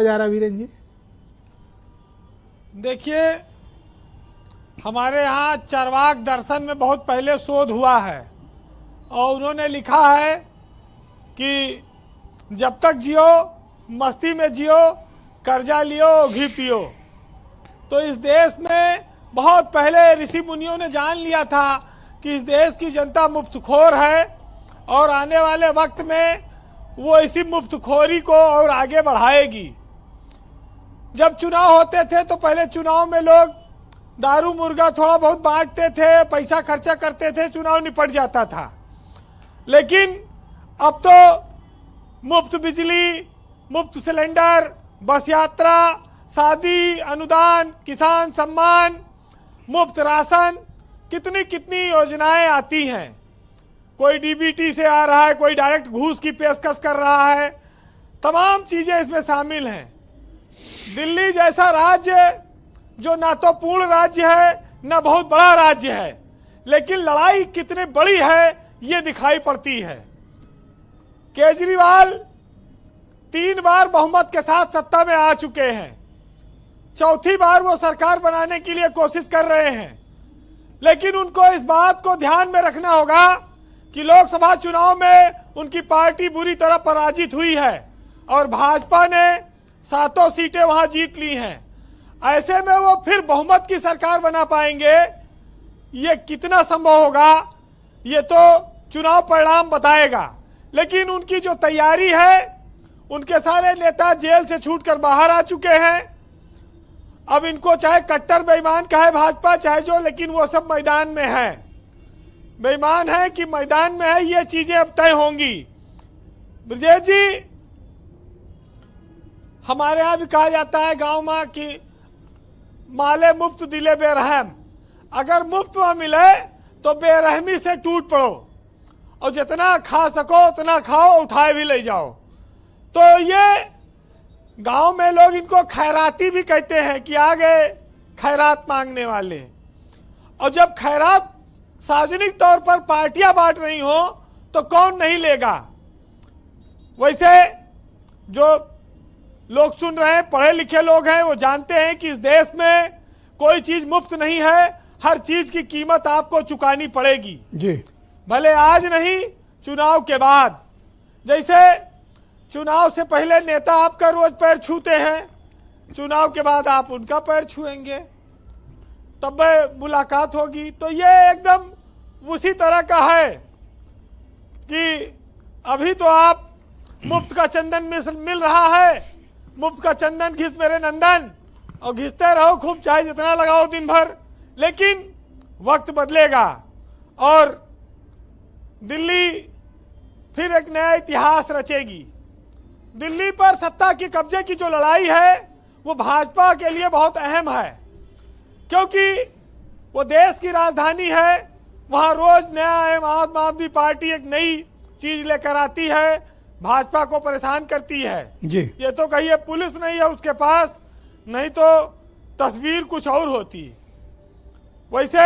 जा रहा वीरेन जी? देखिए, हमारे यहाँ चार्वाक दर्शन में बहुत पहले शोध हुआ है और उन्होंने लिखा है कि जब तक जियो मस्ती में जियो, कर्जा लियो घी पियो। तो इस देश में बहुत पहले ऋषि मुनियों ने जान लिया था कि इस देश की जनता मुफ्तखोर है और आने वाले वक्त में वो इसी मुफ्तखोरी को और आगे बढ़ाएगी। जब चुनाव होते थे तो पहले चुनाव में लोग दारू मुर्गा थोड़ा बहुत बांटते थे, पैसा खर्चा करते थे, चुनाव निपट जाता था। लेकिन अब तो मुफ्त बिजली, मुफ्त सिलेंडर, बस यात्रा, शादी, अनुदान, किसान सम्मान, मुफ्त राशन, कितनी कितनी योजनाएं आती हैं। कोई डीबीटी से आ रहा है, कोई डायरेक्ट घूस की पेशकश कर रहा है। तमाम चीजें इसमें शामिल हैं। दिल्ली जैसा राज्य जो ना तो पूर्ण राज्य है ना बहुत बड़ा राज्य है, लेकिन लड़ाई कितनी बड़ी है ये दिखाई पड़ती है। केजरीवाल 3 बार बहुमत के साथ सत्ता में आ चुके हैं, चौथी बार वो सरकार बनाने के लिए कोशिश कर रहे हैं। लेकिन उनको इस बात को ध्यान में रखना होगा कि लोकसभा चुनाव में उनकी पार्टी बुरी तरह पराजित हुई है और भाजपा ने 7 सीटें वहां जीत ली हैं। ऐसे में वो फिर बहुमत की सरकार बना पाएंगे, ये कितना संभव होगा ये तो चुनाव परिणाम बताएगा। लेकिन उनकी जो तैयारी है, उनके सारे नेता जेल से छूटकर बाहर आ चुके हैं। अब इनको चाहे कट्टर बेईमान कहे भाजपा चाहे जो, लेकिन वो सब मैदान में है। बेईमान है कि मैदान में है, ये चीजें अब तय होंगी। ब्रजेश जी, हमारे यहाँ भी कहा जाता है गांव में कि माले मुफ्त दिले बेरहम। अगर मुफ्त में मिले तो बेरहमी से टूट पड़ो और जितना खा सको उतना खाओ, उठाए भी ले जाओ। तो ये गांव में लोग इनको खैराती भी कहते हैं कि आ गए खैरात मांगने वाले। और जब खैरात सार्वजनिक तौर पर पार्टियां बांट रही हो तो कौन नहीं लेगा। वैसे जो लोग सुन रहे हैं, पढ़े लिखे लोग हैं, वो जानते हैं कि इस देश में कोई चीज मुफ्त नहीं है, हर चीज की कीमत आपको चुकानी पड़ेगी जी। भले आज नहीं, चुनाव के बाद। जैसे चुनाव से पहले नेता आपका रोज पैर छूते हैं, चुनाव के बाद आप उनका पैर छुएंगे, तब मुलाकात होगी। तो ये एकदम उसी तरह का है कि अभी तो आप मुफ्त का चंदन मिल रहा है, मुफ्त का चंदन घिस मेरे नंदन, और घिसते रहो खूब, चाहे जितना लगाओ दिन भर। लेकिन वक्त बदलेगा और दिल्ली फिर एक नया इतिहास रचेगी। दिल्ली पर सत्ता की कब्जे की जो लड़ाई है वो भाजपा के लिए बहुत अहम है, क्योंकि वो देश की राजधानी है। वहां रोज नया आम आदमी पार्टी एक नई चीज लेकर आती है, भाजपा को परेशान करती है जी। ये तो कहिए पुलिस नहीं है उसके पास, नहीं तो तस्वीर कुछ और होती। वैसे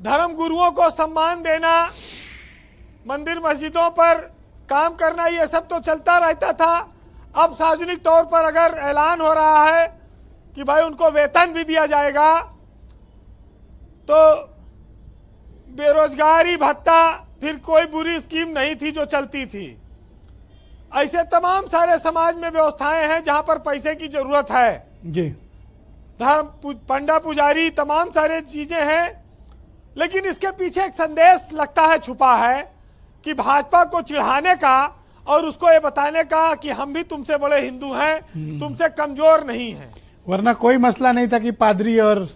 धर्म गुरुओं को सम्मान देना, मंदिर मस्जिदों पर काम करना, ये सब तो चलता रहता था। अब सार्वजनिक तौर पर अगर ऐलान हो रहा है कि भाई उनको वेतन भी दिया जाएगा, तो बेरोजगारी भत्ता फिर कोई बुरी स्कीम नहीं थी जो चलती थी। ऐसे तमाम सारे समाज में व्यवस्थाएं हैं जहां पर पैसे की जरूरत है जी। धर्म पंडा पुजारी, तमाम सारे चीजें हैं। लेकिन इसके पीछे एक संदेश लगता है छुपा है कि भाजपा को चिढ़ाने का और उसको ये बताने का कि हम भी तुमसे बड़े हिंदू हैं, तुमसे कमजोर नहीं हैं। वरना कोई मसला नहीं था कि पादरी और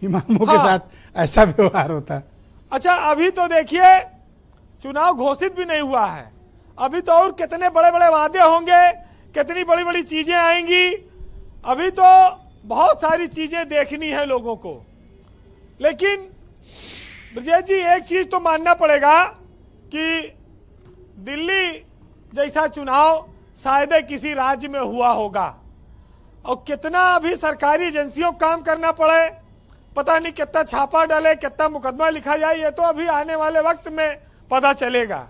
इमामों के साथ ऐसा व्यवहार होता। अच्छा, अभी तो देखिए चुनाव घोषित भी नहीं हुआ है, अभी तो और कितने बड़े बड़े वादे होंगे, कितनी बड़ी बड़ी चीजें आएंगी। अभी तो बहुत सारी चीजें देखनी है लोगों को। लेकिन ब्रजेश जी, एक चीज तो मानना पड़ेगा कि दिल्ली जैसा चुनाव शायद किसी राज्य में हुआ होगा, और कितना अभी सरकारी एजेंसियों को काम करना पड़े, पता नहीं कितना छापा डाले, कितना मुकदमा लिखा जाए, ये तो अभी आने वाले वक्त में पता चलेगा।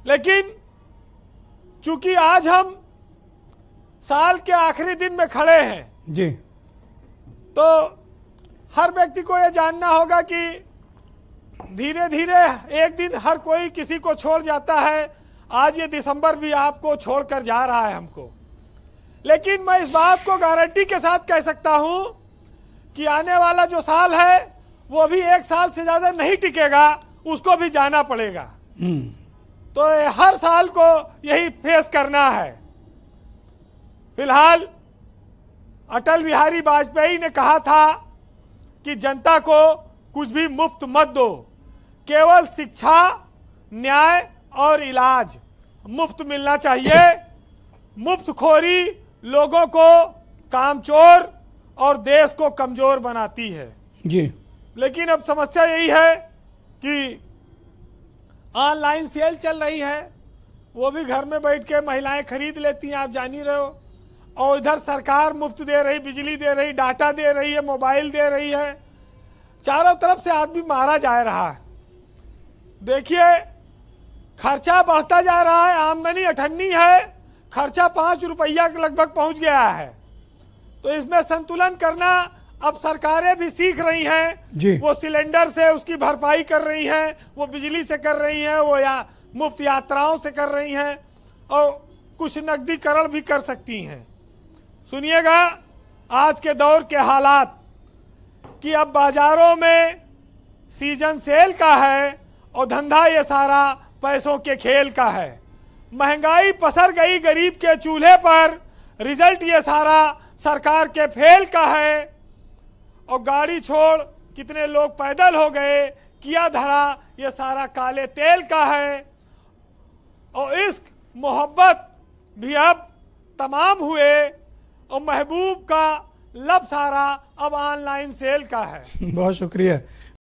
लेकिन चूंकि आज हम साल के आखिरी दिन में खड़े हैं, जी तो हर व्यक्ति को यह जानना होगा कि धीरे धीरे एक दिन हर कोई किसी को छोड़ जाता है। आज ये दिसंबर भी आपको छोड़कर जा रहा है हमको, लेकिन मैं इस बात को गारंटी के साथ कह सकता हूं कि आने वाला जो साल है वो भी 1 साल से ज्यादा नहीं टिकेगा, उसको भी जाना पड़ेगा। तो हर साल को यही फेस करना है। फिलहाल अटल बिहारी वाजपेयी ने कहा था कि जनता को कुछ भी मुफ्त मत दो, केवल शिक्षा, न्याय और इलाज मुफ्त मिलना चाहिए। मुफ्तखोरी लोगों को कामचोर और देश को कमजोर बनाती है। जी लेकिन अब समस्या यही है कि ऑनलाइन सेल चल रही है, वो भी घर में बैठ के महिलाएं खरीद लेती हैं, आप जान ही रहे हो। और इधर सरकार मुफ्त दे रही, बिजली दे रही, डाटा दे रही है, मोबाइल दे रही है, चारों तरफ से आदमी मारा जा रहा है। देखिए खर्चा बढ़ता जा रहा है, आमदनी अठन्नी है, खर्चा 5 रुपया के लगभग पहुंच गया है। तो इसमें संतुलन करना अब सरकारें भी सीख रही हैं। वो सिलेंडर से उसकी भरपाई कर रही हैं, वो बिजली से कर रही हैं, वो या मुफ्त यात्राओं से कर रही हैं, और कुछ नकदीकरण भी कर सकती हैं। सुनिएगा आज के दौर के हालात कि अब बाजारों में सीजन सेल का है और धंधा ये सारा पैसों के खेल का है। महंगाई पसर गई गरीब के चूल्हे पर, रिजल्ट ये सारा सरकार के फेल का है। और गाड़ी छोड़ कितने लोग पैदल हो गए, किया धरा ये सारा काले तेल का है। और इश्क मोहब्बत भी अब तमाम हुए और महबूब का लब सारा अब ऑनलाइन सेल का है। बहुत शुक्रिया।